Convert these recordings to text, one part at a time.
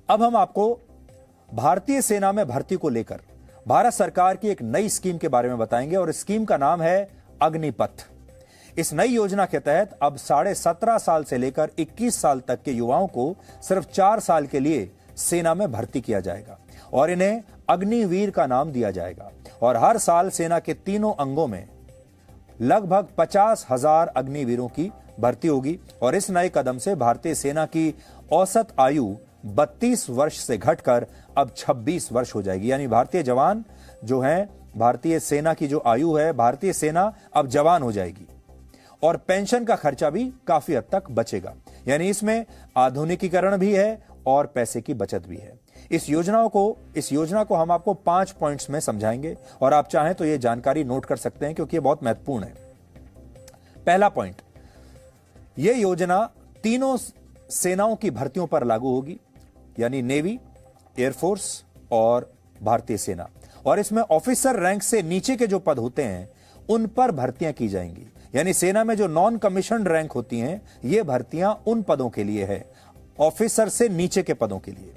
अब हम आपको भारतीय सेना में भर्ती को लेकर भारत सरकार की एक नई स्कीम के बारे में बताएंगे और इस स्कीम का नाम है अग्निपथ। इस नई योजना के तहत अब 17.5 साल से लेकर 21 साल तक के युवाओं को सिर्फ 4 साल के लिए सेना में भर्ती किया जाएगा और इन्हें अग्निवीर का नाम दिया जाएगा। और हर साल सेना के तीनों अंगों में लगभग 50,000 अग्निवीरों की भर्ती होगी और इस नए कदम से भारतीय सेना की औसत आयु 32 वर्ष से घटकर अब 26 वर्ष हो जाएगी। यानी भारतीय जवान जो हैं, भारतीय सेना की जो आयु है, भारतीय सेना अब जवान हो जाएगी और पेंशन का खर्चा भी काफी हद तक बचेगा। यानी इसमें आधुनिकीकरण भी है और पैसे की बचत भी है। इस योजना को हम आपको 5 पॉइंट्स में समझाएंगे और आप चाहें तो यह जानकारी नोट कर सकते हैं क्योंकि यह बहुत महत्वपूर्ण है। पहला पॉइंट, यह योजना तीनों सेनाओं की भर्तियों पर लागू होगी, यानी नेवी, एयरफोर्स और भारतीय सेना। और इसमें ऑफिसर रैंक से नीचे के जो पद होते हैं उन पर भर्तियां की जाएंगी। यानी सेना में जो नॉन कमीशन रैंक होती हैं, ये भर्तियां उन पदों के लिए है, ऑफिसर से नीचे के पदों के लिए।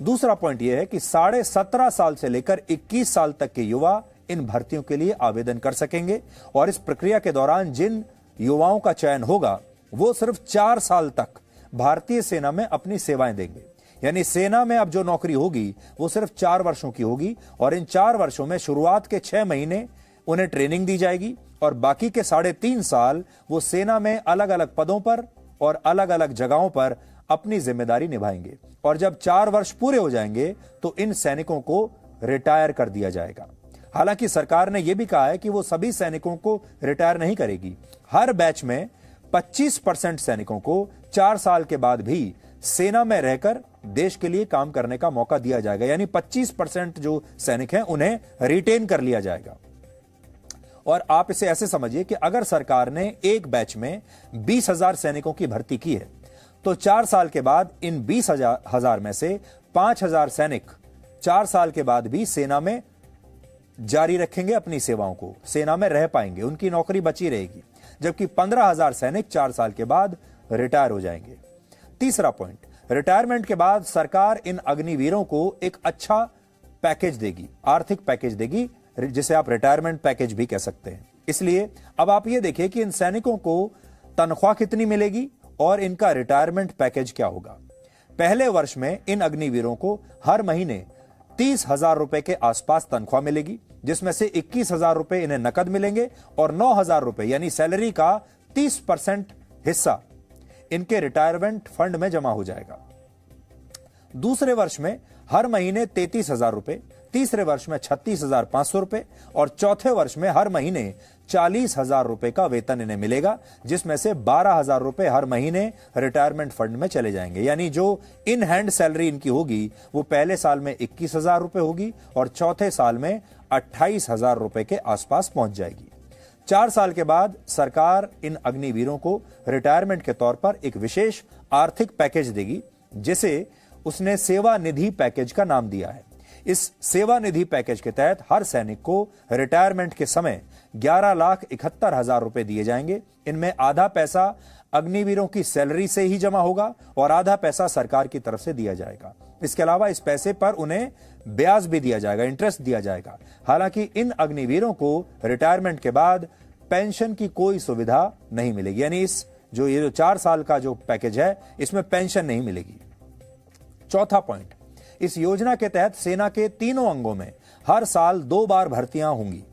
दूसरा पॉइंट यह है कि 17.5 साल से लेकर 21 साल तक के युवा इन भर्तियों के लिए आवेदन कर सकेंगे और इस प्रक्रिया के दौरान जिन युवाओं का चयन होगा वो सिर्फ 4 साल तक भारतीय सेना में अपनी सेवाएं देंगे। यानी सेना में अब जो नौकरी होगी वो सिर्फ 4 वर्षों की होगी और इन 4 वर्षों में शुरुआत के 6 महीने उन्हें ट्रेनिंग दी जाएगी और बाकी के 3.5 साल वो सेना में अलग अलग पदों पर और अलग अलग जगहों पर अपनी जिम्मेदारी निभाएंगे। और जब 4 वर्ष पूरे हो जाएंगे तो इन सैनिकों को रिटायर कर दिया जाएगा। हालांकि सरकार ने यह भी कहा है कि वो सभी सैनिकों को रिटायर नहीं करेगी। हर बैच में 25% सैनिकों को 4 साल के बाद भी सेना में रहकर देश के लिए काम करने का मौका दिया जाएगा। यानी 25% जो सैनिक हैं उन्हें रिटेन कर लिया जाएगा। और आप इसे ऐसे समझिए कि अगर सरकार ने एक बैच में 20,000 सैनिकों की भर्ती की है तो 4 साल के बाद इन 20,000 में से 5,000 सैनिक 4 साल के बाद भी सेना में जारी रखेंगे अपनी सेवाओं को, सेना में रह पाएंगे, उनकी नौकरी बची रहेगी, जबकि 15,000 सैनिक 4 साल के बाद रिटायर हो जाएंगे। तीसरा पॉइंट, रिटायरमेंट के बाद सरकार इन अग्निवीरों को एक अच्छा पैकेज देगी, आर्थिक पैकेज देगी, जिसे आप रिटायरमेंट पैकेज भी कह सकते हैं। इसलिए अब आप ये देखिए कि इन सैनिकों को तनख्वाह कितनी मिलेगी और इनका रिटायरमेंट पैकेज क्या होगा। पहले वर्ष में इन अग्निवीरों को हर महीने 30,000 रुपए के आसपास तनख्वाह मिलेगी, जिसमें से 21,000 रुपए इन्हें नकद मिलेंगे और 9,000 रुपए यानी सैलरी का 30% हिस्सा इनके रिटायरमेंट फंड में जमा हो जाएगा। दूसरे वर्ष में हर महीने 33,000 रुपए, तीसरे वर्ष में 36,500 रुपए और चौथे वर्ष में हर महीने 40,000 रुपए का वेतन इन्हें मिलेगा, जिसमें से 12,000 रुपए हर महीने रिटायरमेंट फंड में चले जाएंगे। यानी जो इन हैंड सैलरी इनकी होगी वो पहले साल में 21,000 रुपए होगी और चौथे साल में 28,000 रुपए के आसपास पहुंच जाएगी। 4 साल के बाद सरकार इन अग्निवीरों को रिटायरमेंट के तौर पर एक विशेष आर्थिक पैकेज देगी, जिसे उसने सेवा निधि पैकेज का नाम दिया है। इस सेवा निधि पैकेज के तहत हर सैनिक को रिटायरमेंट के समय 11,71,000 रुपए दिए जाएंगे। इनमें आधा पैसा अग्निवीरों की सैलरी से ही जमा होगा और आधा पैसा सरकार की तरफ से दिया जाएगा। इसके अलावा इस पैसे पर उन्हें ब्याज भी दिया जाएगा, इंटरेस्ट दिया जाएगा। हालांकि इन अग्निवीरों को रिटायरमेंट के बाद पेंशन की कोई सुविधा नहीं मिलेगी। यानी ये जो 4 साल का जो पैकेज है इसमें पेंशन नहीं मिलेगी। चौथा पॉइंट, इस योजना के तहत सेना के तीनों अंगों में हर साल 2 बार भर्तियां होंगी,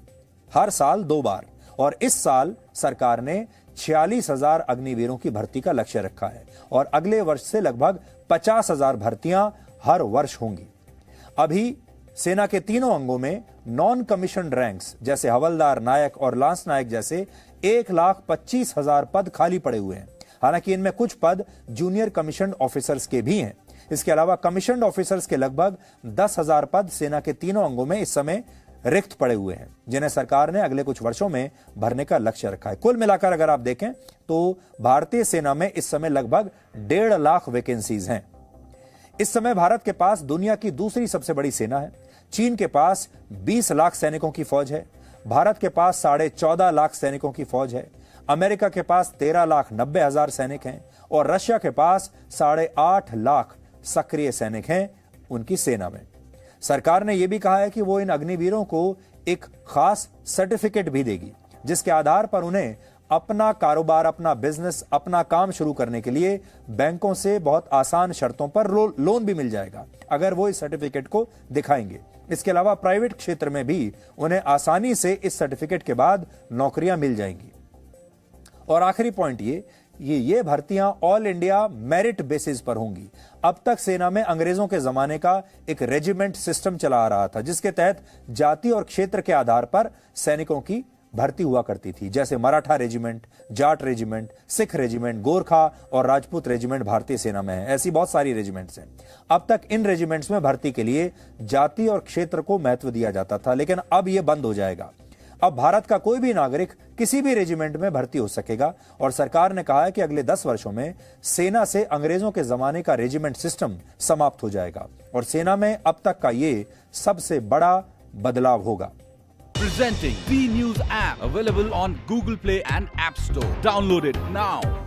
हर साल 2 बार। और इस साल सरकार ने 46,000 अग्निवीरों की भर्ती का लक्ष्य रखा है और अगले वर्ष से लगभग 50,000 भर्तियां हर वर्ष होंगी। अभी सेना के तीनों अंगों में नॉन कमीशन रैंक्स जैसे हवलदार, नायक और लांस नायक जैसे 1,25,000 पद खाली पड़े हुए हैं। हालांकि इनमें कुछ पद जूनियर कमीशन ऑफिसर्स के भी हैं। इसके अलावा कमीशन ऑफिसर्स के लगभग 10,000 पद सेना के तीनों अंगों में इस समय रिक्त पड़े हुए हैं, जिन्हें सरकार ने अगले कुछ वर्षों में भरने का लक्ष्य रखा है। कुल मिलाकर अगर आप देखें तो भारतीय सेना में इस समय लगभग 1.5 लाख वैकेंसीज हैं। इस समय भारत के पास दुनिया की दूसरी सबसे बड़ी सेना है। चीन के पास 20 लाख सैनिकों की फौज है, भारत के पास 14.5 लाख सैनिकों की फौज है, अमेरिका के पास 13,90,000 सैनिक हैं और रशिया के पास 8.5 लाख सक्रिय सैनिक हैं उनकी सेना में। सरकार ने यह भी कहा है कि वो इन अग्निवीरों को एक खास सर्टिफिकेट भी देगी, जिसके आधार पर उन्हें अपना कारोबार, अपना बिजनेस, अपना काम शुरू करने के लिए बैंकों से बहुत आसान शर्तों पर लोन भी मिल जाएगा, अगर वो इस सर्टिफिकेट को दिखाएंगे। इसके अलावा प्राइवेट क्षेत्र में भी उन्हें आसानी से इस सर्टिफिकेट के बाद नौकरियां मिल जाएंगी। और आखिरी पॉइंट ये भर्तियां ऑल इंडिया मेरिट बेसिस पर होंगी। अब तक सेना में अंग्रेजों के जमाने का एक रेजिमेंट सिस्टम चला आ रहा था, जिसके तहत जाति और क्षेत्र के आधार पर सैनिकों की भर्ती हुआ करती थी, जैसे Maratha regiment, Jat regiment, Sikh regiment, Gorkha और राजपूत रेजिमेंट भारतीय सेना में है। ऐसी बहुत सारी रेजिमेंट्स हैं। अब तक इन रेजिमेंट्स में भर्ती के लिए जाति और क्षेत्र को महत्व दिया जाता था, लेकिन अब यह बंद हो जाएगा। अब भारत का कोई भी नागरिक किसी भी रेजिमेंट में भर्ती हो सकेगा और सरकार ने कहा है कि अगले 10 वर्षों में सेना से अंग्रेजों के जमाने का रेजिमेंट सिस्टम समाप्त हो जाएगा और सेना में अब तक का ये सबसे बड़ा बदलाव होगा। Presenting V News app, available on Google Play and App Store. Download it now.